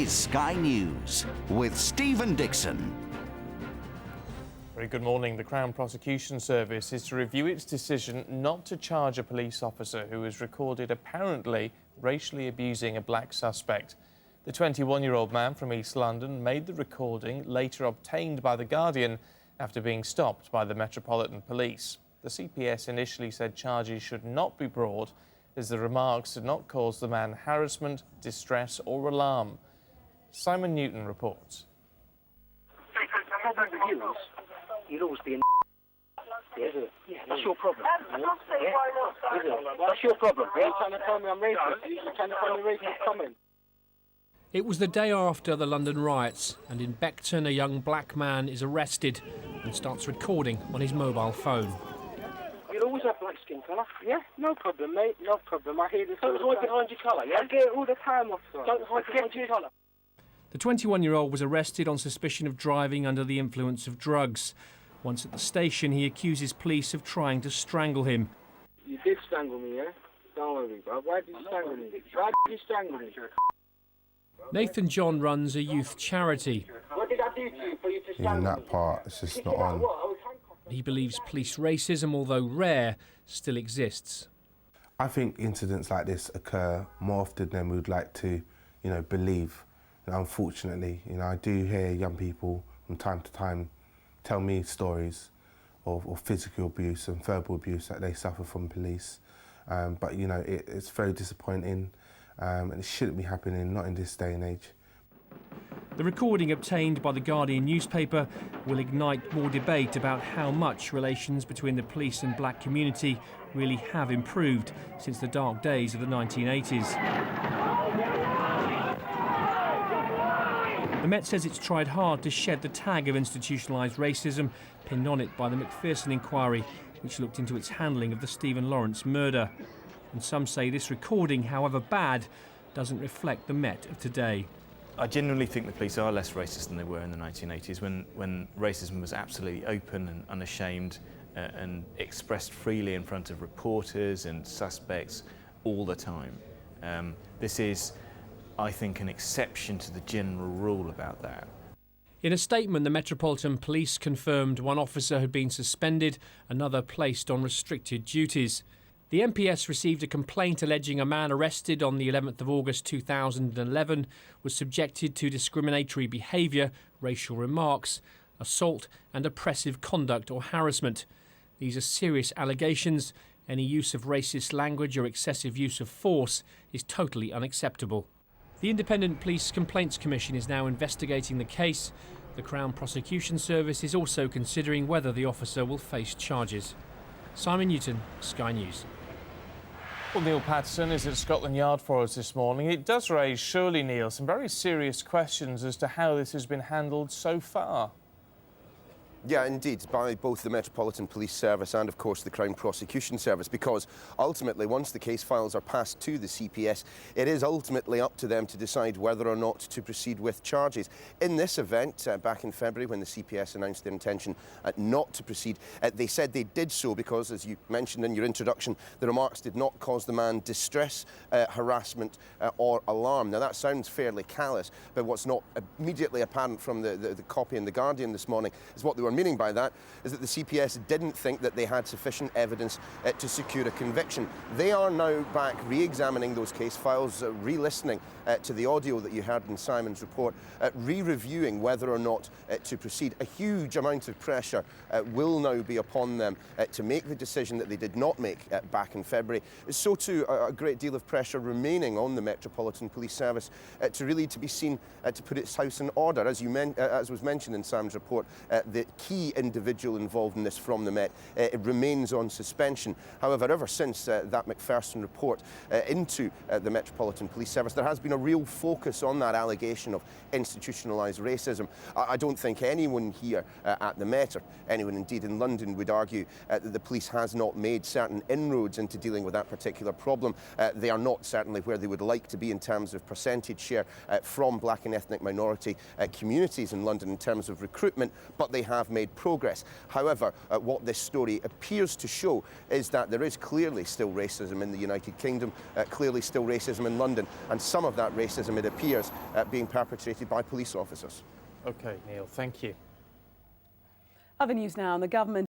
is Sky News with Stephen Dixon. Very good morning. The Crown Prosecution Service is to review its decision not to charge a police officer who was recorded apparently racially abusing a black suspect. The 21-year-old man from East London made the recording, later obtained by The Guardian, after being stopped by the Metropolitan Police. The CPS initially said charges should not be brought, as the remarks did not cause the man harassment, distress or alarm. Simon Newton reports. You'd always be in. Yeah, that's your problem. That's your problem. You're trying to tell me I'm racist. You're trying to tell me racist comment. It was the day after the London riots, and in Beckton, a young black man is arrested and starts recording on his mobile phone. You'll always have black skin colour. Yeah, no problem, mate. No problem. I hear this. Don't hide behind your colour, yeah? I get it all the time, officer. Don't hide behind your colour. The 21-year-old was arrested on suspicion of driving under the influence of drugs. Once at the station, he accuses police of trying to strangle him. You did strangle me, yeah? Don't worry, bro. Why did you strangle me? Why did you strangle me? Nathan John runs a youth charity. What did I do to you for you to strangle In me? that part, it's just not on. He believes police racism, although rare, still exists. I think incidents like this occur more often than we'd like to, believe. And unfortunately, I do hear young people from time to time tell me stories of physical abuse and verbal abuse that they suffer from police. But it's very disappointing, and it shouldn't be happening, not in this day and age. The recording obtained by The Guardian newspaper will ignite more debate about how much relations between the police and black community really have improved since the dark days of the 1980s. The Met says it's tried hard to shed the tag of institutionalised racism pinned on it by the Macpherson inquiry, which looked into its handling of the Stephen Lawrence murder. And some say this recording, however bad, doesn't reflect the Met of today. I genuinely think the police are less racist than they were in the 1980s, when racism was absolutely open and unashamed and expressed freely in front of reporters and suspects all the time. This is, I think, an exception to the general rule about that. In a statement, the Metropolitan Police confirmed one officer had been suspended, another placed on restricted duties. The MPS received a complaint alleging a man arrested on the 11th of August 2011 was subjected to discriminatory behaviour, racial remarks, assault and oppressive conduct or harassment. These are serious allegations. Any use of racist language or excessive use of force is totally unacceptable. The Independent Police Complaints Commission is now investigating the case. The Crown Prosecution Service is also considering whether the officer will face charges. Simon Newton, Sky News. Well, Neil Patterson is at Scotland Yard for us this morning. It does raise, surely, Neil, some very serious questions as to how this has been handled so far. Yeah, indeed, by both the Metropolitan Police Service and, of course, the Crown Prosecution Service, because ultimately, once the case files are passed to the CPS, it is ultimately up to them to decide whether or not to proceed with charges. In this event, back in February, when the CPS announced their intention not to proceed, they said they did so because, as you mentioned in your introduction, the remarks did not cause the man distress, harassment or alarm. Now, that sounds fairly callous, but what's not immediately apparent from the copy in The Guardian this morning is what they were meaning by that is that the CPS didn't think that they had sufficient evidence to secure a conviction. They are now back re-examining those case files, re-listening to the audio that you heard in Simon's report, re-reviewing whether or not to proceed. A huge amount of pressure will now be upon them to make the decision that they did not make back in February. So too, a great deal of pressure remaining on the Metropolitan Police Service to really be seen to put its house in order. As was mentioned in Sam's report, the key individual involved in this from the Met it remains on suspension. However, ever since that Macpherson report into the Metropolitan Police Service, there has been a real focus on that allegation of institutionalised racism. I don't think anyone here at the Met, or anyone indeed in London, would argue that the police has not made certain inroads into dealing with that particular problem. They are not certainly where they would like to be in terms of percentage share from black and ethnic minority communities in London in terms of recruitment, but they have made progress. However, what this story appears to show is that there is clearly still racism in the United Kingdom, clearly still racism in London, and some of that racism, it appears, being perpetrated by police officers. OK, Neil, thank you. Other news now, and the government